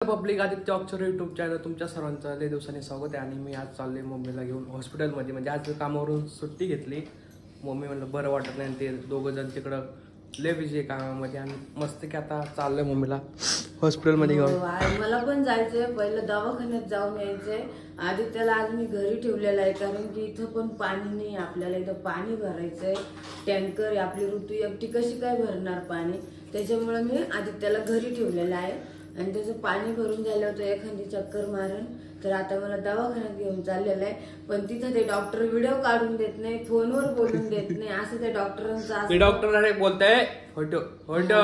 Public Aditya अक्षर YouTube channel तुमच्या सर्वांचं लय दिवसांनी स्वागत आहे. आणि मी आज चाललोय मम्मीला घेऊन हॉस्पिटलमध्ये. म्हणजे आज कामावरून सुट्टी घेतली. मम्मी म्हणलं बरं वाटत नाही, ते दोघं जण तिकडं लय बिझी आहे कामामध्ये. आणि मस्त की आता चाललोय मम्मीला हॉस्पिटलमध्ये घेऊन. मला पण जायचंय, पहिलं दवाखान्यात जाऊन यायचंय. आदित्यला आज मी घरी ठेवलेला आहे, कारण की इथं पण पाणी नाही. आपल्याला इथं पाणी भरायचंय, टँकर आहे. आपली ऋतू एकटी कशी काय भरणार पाणी, त्याच्यामुळे मी आदित्यला घरी ठेवलेलं आहे. आणि त्याचं पाणी भरून झालं होतं, एखादी चक्कर मारून. तर आता मला दवाखान्यात घेऊन चाललेलं आहे. पण तिथं ते डॉक्टर व्हिडिओ काढून देत नाही, फोनवर बोलून देत नाही, असं त्या डॉक्टरांचं. डॉक्टर बोलताय फोटो फोटो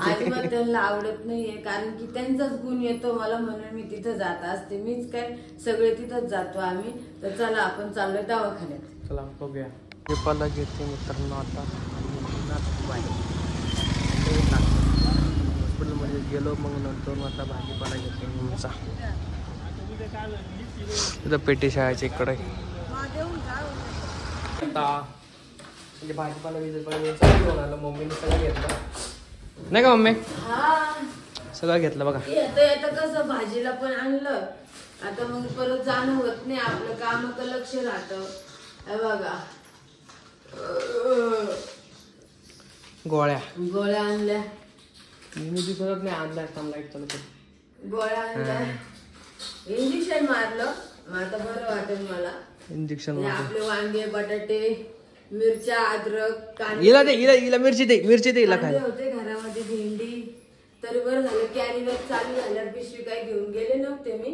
अजिबात त्यांना आवडत नाहीये, कारण की त्यांचाच गुण येतो मला, म्हणून मी तिथं जात असते. मीच काय, सगळे तिथंच जातो आम्ही. तर चला आपण चाललोय दवाखान्यात. चला बघूया. पेपरला घेते मित्रांनो आता. हॉस्पिटलमध्ये गेलो, मग नंतर आता भाजीपाला घेतो तुमचा. तिथं पेटी शाळेच्या इकडे आता म्हणजे भाजीपाला घेऊन आलं. मम्मीने सगळं घेतलं नाही का मम्मी? सगळं घेतलं बघा. येतं कसं भाजीला पण आणलं. आता मग परत जाणं होत नाही, आपलं कामाचं लक्ष राहतं. बघा गोळ्या आणल्या. मी दिसत नाही आणलाय, लाईट चालू गोळ्या आणल्या, इंजेक्शन मारलं. आता बरं वाटेल मला. इंजेक्शन आपले वांगे, बटाटे, मिरच्या, अद्रक, कांदे. हिला मिरची दे हिला काय होते घरामध्ये, भेंडी. तरी बरं झालं कॅरी बॅग चालू झाल्यावर पिशवी काय घेऊन गेले नव्हते मी.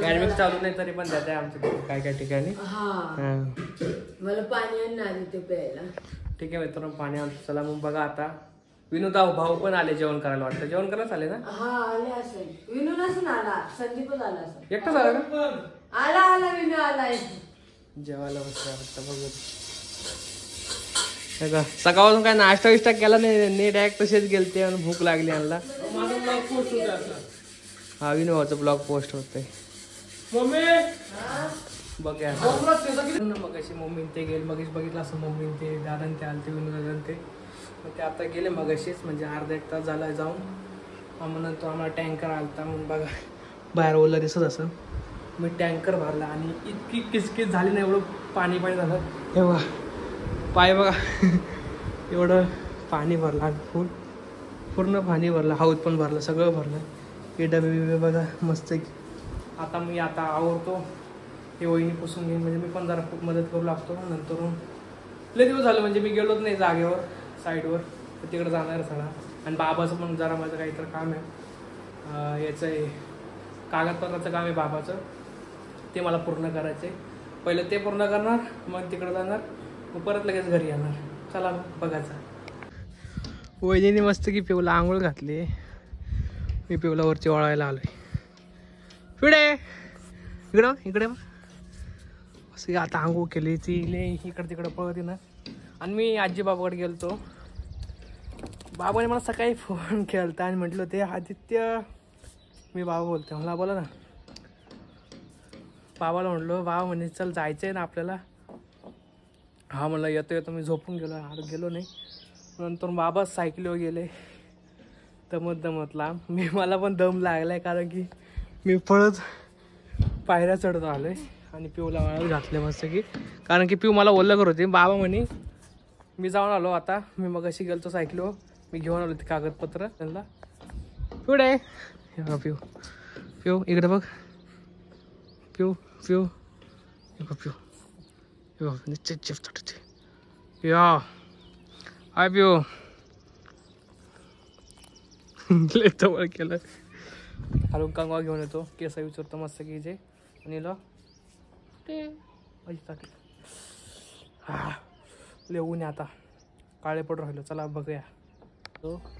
कॅरी बॅग चालू नाही तरी पण द्या आमच्या काय काय ठिकाणी. मला पाणी आणणार आधी ते प्यायला. ठीक आहे मित्रांनो, पाणी आणतो. चला मग बघा आता विनोदा भाऊ पण आले जेवण करायला. वाटतं जेवण करायला आले ना? आले असेल. विनू नसून आला, संदीपच आला असेल. एकटाच आला का? आला विनू आलाय. जेवायला बसला वाटतं. बघू सकाळपासून काय नाश्ता विष्टा केला नाही, नीट ऍक्ट तसेच गेलते आणि भूक लागली आणला. हा विनू भाऊचा ब्लॉग पोस्ट होतोय. बघा मग अशी मम्मी ते गेले. मगच बघितलं असं मम्मी ते दादा ते आले, ते विनू दादा ते. मग ते आता गेले मग अशीच, म्हणजे अर्धा एक तास झाला जाऊन. मग नंतर आम्हाला टँकर आलता. म्हणून बघा बाहेर ओला दिसत असं. मी टँकर भरला आणि इतकी किचकिच झाली नाही, एवढं पाणी झालं. हे बघा पाय बघा एवढं पाणी भरलं. आणि पूर्ण पाणी भरलं, हाऊस पण भरलं, सगळं भरलं. हे डबे बिबे बघा मस्त. आता मी आवरतो, हे वहिनी पुसून घेईन. म्हणजे मी पण जरा खूप मदत करू लागतो. नंतर लय दिवस झालं म्हणजे मी गेलोच नाही जागेवर, साईडवर. तर तिकडे जाणार सगळा. आणि बाबाचं पण जरा माझं काहीतरी काम आहे, याचं आहे कागदपत्राचं काम आहे बाबाचं. ते मला पूर्ण करायचं आहे. पहिलं ते पूर्ण करणार, मग तिकडं जाणार, मग परत लगेच घरी येणार. चला बघायचं. वहिनीने मस्त की पिवला आंघोळ घातली. मी पिवलावरती वळायला आलोय. पिवडे इकडे असं आता आंघोळ केली. ती इकडे तिकडे पळते ना. आणि मी आजी बाबाकडे गेलतो. बाबाने मला सकाळी फोन केला आणि म्हटलं ते आदित्य, मी बाबा बोलते. मला बोला ना. बाबाला म्हटलं बाबा म्हणे चल जायचं आहे ना आपल्याला. हा म्हणलं येतो. मी झोपून गेलो नाही. नंतर बाबा सायकलीवर गेले दमत लांब. मला पण दम लागलाय, कारण की मी पळत पायऱ्या चढत आलोय. आणि पिऊला वाळत घातले मस्त की, कारण की पिऊ मला ओल्लं करत होती. बाबा म्हणे मी जाऊन आलो आता. मी मग अशी गेलतो सायकलीवर, मी घेऊन आलो ते कागदपत्र त्यांना. पुढे हे बघा पिऊ इकडे बघ. पिऊ निश्चित चिफ्ट होते. या हाय पिऊ जवळ केलं. हलून कंगवा घेऊन येतो, केस विचारतो मस्त की जे. आणि लिहून आता काळे पडून राहिलो. चला बघूया.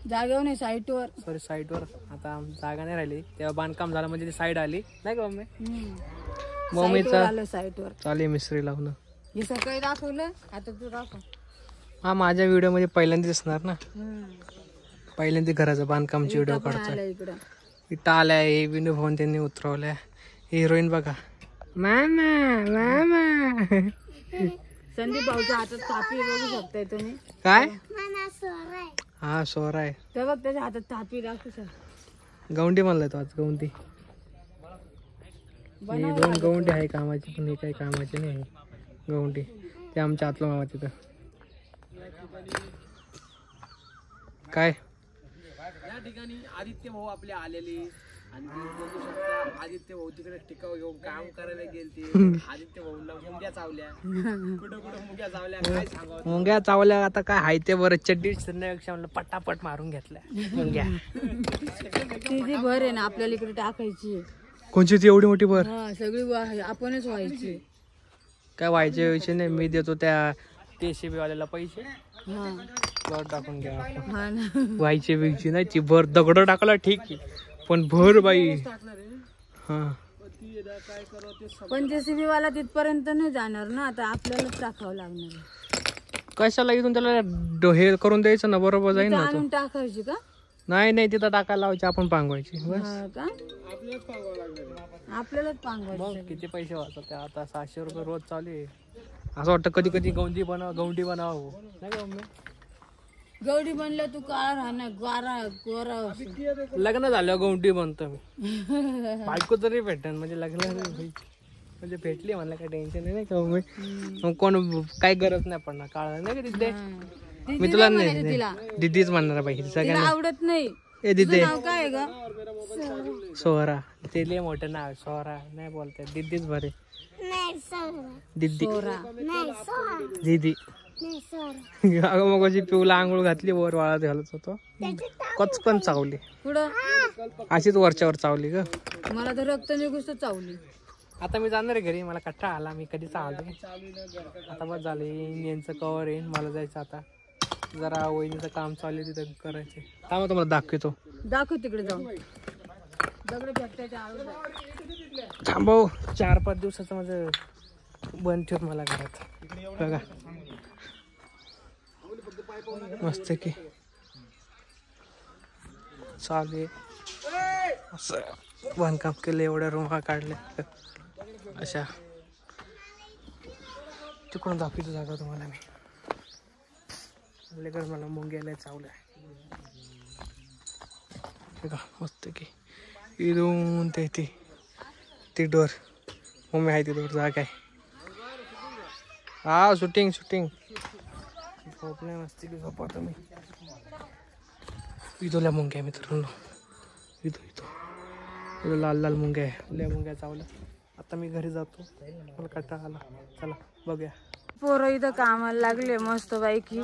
जागेवर नाही, साईटवर. सॉरी साईटवर. आता जागा नाही राहिली, तेव्हा बांधकाम झालं म्हणजे ती साईड आली नाही का मम्मीचा साईटवर चालेल मिस्त्री लावणं. हे सकाळी दाखवलं, आता तू दाखव. हा माझ्या व्हिडिओ मध्ये पहिल्यांदा दिसणार ना. पहिल्यांदा घराचं बांधकामची व्हिडिओ काढतोय. इथं आलाय हे विनू भाऊन त्यांनी उतरवलंय. हिरोईन बघा मामा. संदीप भाऊच्या हातात थापी बघू शकताय तुम्ही. काय? हा सोहरा आहे. तेव्हा त्याच्या हातात थापी दाखवू शकता. गवंडी म्हणलाय तो आज गवंडी. ही 2 गवंडी आहे कामाची पण हे काही कामाची नाही गवंडी. ते आमच्या आतलं मामा तिथं काय या ठिकाणी आदित्य भाऊ आपले आलेले आणि बघू शकता आदित्य भाऊ तिकडे टिकाव घेऊन काम करायला गेलते. आदित्य भाऊला मुंग्या चावल्या. कुठं मुंग्या चावल्या काय सांगावं. मुंग्या चावल्या आता काय हाय ते बरं चड्डी चिरण्यापेक्षा म्हणलं पटापट मारून घेतल्या मुंग्या. ती जी भर आहे ना आपल्याला इकडे टाकायची. कोणची ती एवढी मोठी भर. हा सगळी आपणच व्हायची. काय व्हायचे विषय नाही. मी देतो त्या TCB वाल्याला पैसे. हा भर टाकून घ्या. हा ना. व्हायचे विकची नाही ती भर दगड टाकला ठीक आहे पण भर बाई. हा पण JCB वाला तिथपर्यंत नाही जाणार ना. आता आपल्यालाच टाकावं लागणार. कशाला इथून त्याला हे करून द्यायचं ना बरोबर जाईल ना तो. आणून टाकायची का. नाही नाही तिथं टाकायला लावायची आपण पांगवायची बस. हा का आपल्यालाच पांगवायचं. मग किती पैसे वाचत आता 600 रुपये रोज चालू आहे. असं वाटतं कधी कधी गवंडी बनावं नाही का मम्मी. गवडी बनलं तू काळा राहणार गोरा लग्न झालं गवंडी बनतो मी. बायको तरी भेटेन म्हणजे लग्न म्हणजे भेटली म्हणलं काही टेन्शन नाही का मम्मी. मग कोण काही गरज नाही पडणार काळा नाही का तिथे. मी तुला नाही दिदीच म्हणणार पाहिजे सगळ्यांना. आवडत नाही. ए दिदी काय ग सोहरा ते लय मोठं नाव सोहरा नाही बोलताय. दिदीच बरे दिदी दिदी. अगं मग अशी पिऊला आंघोळ घातली वर वाळत घालत होतो कचकन चावली. पुढं अशीच वरच्यावर चावली ग. मला तर रक्त निघूस चावली. आता मी जाणार आहे घरी. मला कट्टा आला मी कधी चालले. आता बस झालं यांचं कवर येईन मला जायचं. आता जरा वहिनीचं काम चालू आहे तिथं करायचे. थांबा तुम्हाला दाखवतो. दाखव तिकडे जाऊन दगड थांबव 4-5 दिवसाचं माझं बंद ठेव मला घरात बघा मस्त की चालू आहे. असं बांधकाम केलं एवढ्या रूम काढले अशा. तिकडून दाखवतो जागा तुम्हाला मी. मला मुंग्याला चावलं का मस्त की इथून ते ती डोर मम्मी आहे ती डोर जागा आहे. हा शूटिंग झोप नाही मस्ती की झोपवतो मी. इथोल्या मुंग्या मित्रांनो. इथं लाल मुंग्या आहे. लय मुंग्या चावल्या. आता मी घरी जातो मला कट्टा आला. चला बघूया. पोरं इथं कामाला लागले मस्त पैकी.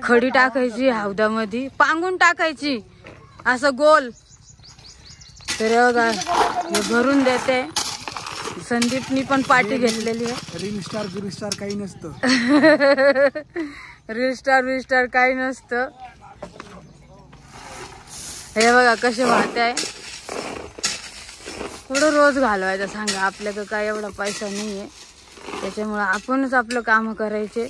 खडी टाकायची हौदामध्ये पांगून टाकायची असं गोल. तर भरून देते. संदीपनी पण पार्टी घेतलेली आहे. रील स्टार काही नसतं. रील स्टार काही नसतं. हे बघा कसे वाहते आहे. कुठं रोज घालवायचा सांगा. आपल्याकडे काय एवढा पैसा नाहीये त्याच्यामुळे आपणच आपलं काम करायचे.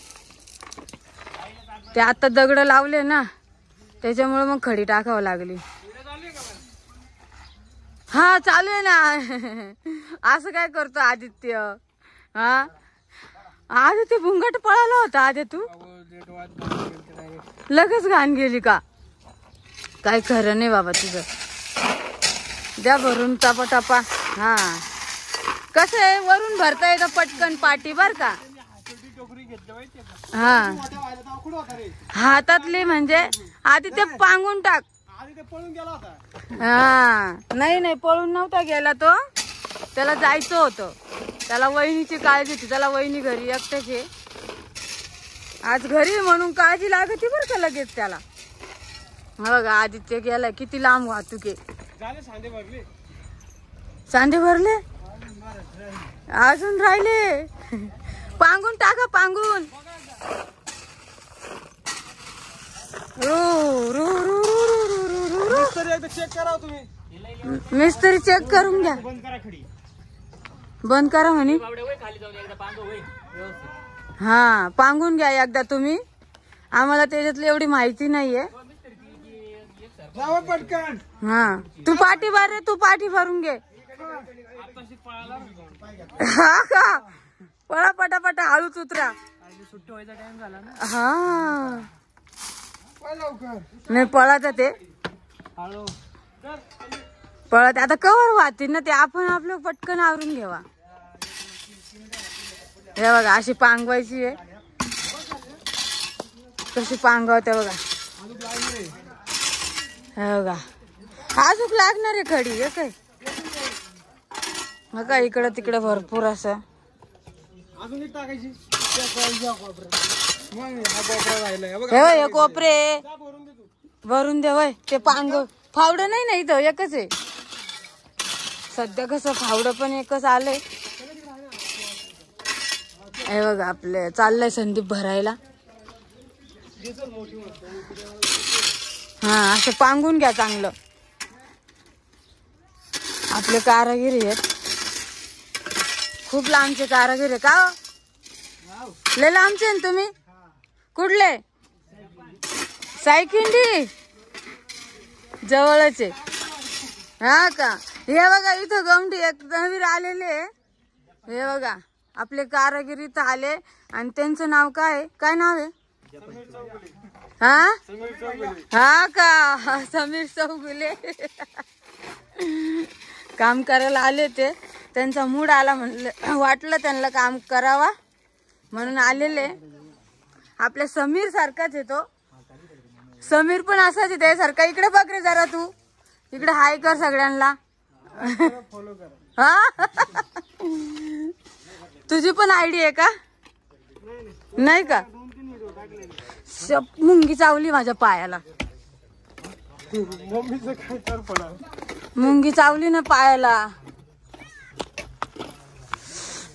ते आता दगड लावले ना त्याच्यामुळे मग खडी टाकावं लागली. हा चालू आहे ना. असं काय करतो आदित्य. हा आदित्य भुंगट पळाला होता. आधी तू लगेच घाण गेली का. काय खरं नाही बाबा तुझं. द्या भरून टपा. हा कसं आहे वरून भरता येतं पटकन पाटी बर का. हा हातातली म्हणजे आधी ते पांगून टाक. हा नाही पळून नव्हता गेला तो. त्याला जायचं होतं. त्याला वहिनीची काळजी होती. त्याला वहिनी घरी एकट्याचे आज घरी म्हणून काळजी लागते बरं का लगेच त्याला. बघा आदित्य गेला. किती लांब वाहतूक आहे. सांडे भरले अजून राहिले. पांगून टाका पांगून. मिस्त्री चेक करून घ्या. बंद करा म्हणे. हा पांगून घ्या एकदा तुम्ही. आम्हाला त्याच्यातली एवढी माहिती नाहीये. हा तू पाठी भर रे. तू पाठी भरून घे. हा का पळा पटापटा हळूच उतरा. सुट्टी व्हायचा टाइम झाला ना. हा नाही पळाचा ते. पळत आता कवर वाहतील ना ते, आपण आपलं पटकन आवरून घेवा. हे बघा अशी पांगवायची आहे, कशी पांगवते बघा. हे बघा अजून लागणार आहे खडी. हे काय बघा इकडं तिकडं भरपूर असं. अजून एक टाकायची. हे कोपरे भरून दे वय. ते पांग फावडं नाही ना इथं, एकच आहे सध्या. कसं फावडं पण एकच आलंय. हे बघा आपले चाललंय संदीप भरायला. हा असं पांगून घ्या चांगलं. आपले कारागीर आहेत, खूप लांबचे कारागीर आहे का हो? लय लांबचे ना तुम्ही? कुठले? सायकिंडी जवळच आहे. हा का? हे बघा इथं गवंडी एक नवीन आलेले. हे बघा आपले कारागीर इथं आले आणि त्यांचं नाव काय? काय नाव आहे? हा हा का? समीर चौगुले काम करायला आले ते. त्यांचा मूड आला, म्हणलं वाटलं त्यांना काम करावा म्हणून आलेले. आपल्या समीर सारखाच आहे तो. समीर पण असाच आहे त्यासारखा. इकडे बघ रे जरा, तू इकडे हाय कर सगळ्यांना. हा तुझी पण आयडी आहे का? नाही का? मुंगी चावली माझ्या पायाला. मुंगी चावली ना पायाला.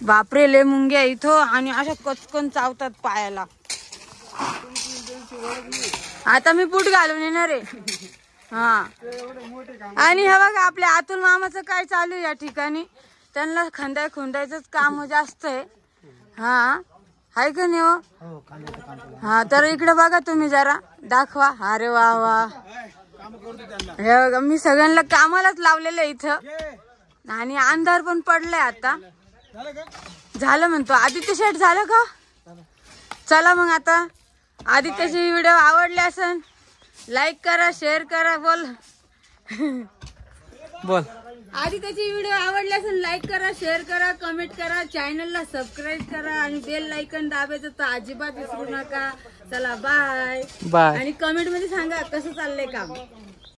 बापरे लय मुंग्या इथं, आणि अशा कचकन चावतात पायाला. आता मी बूट घालून येणार आहे. हा आणि हे बघा आपल्या अतुल मामाचं काय चालू आहे या ठिकाणी. त्यांना खंदाय खुंदायचंच काम जास्त आहे. हा हाय का नाही हो? हा तर इकडे बघा तुम्ही जरा दाखवा. अरे वा वा. हे बघा मी सगळ्यांना कामालाच लावलेलं आहे इथं. आणि अंधार पण पडलाय आता. झालं म्हणतो आदित्य शेठ. झालं का? चला मग आता आदित्यची व्हिडिओ आवडली असेल लाईक करा, शेअर करा. बोल बोल. आदित्यची व्हिडिओ आवडली असेल लाईक करा, शेअर करा, कमेंट करा, चॅनलला सबस्क्राईब करा आणि बेल आयकॉन दाबायचं तर अजिबात विसरू नका. चला बाय. बाय. आणि कमेंट मध्ये सांगा कसं चाललंय काम.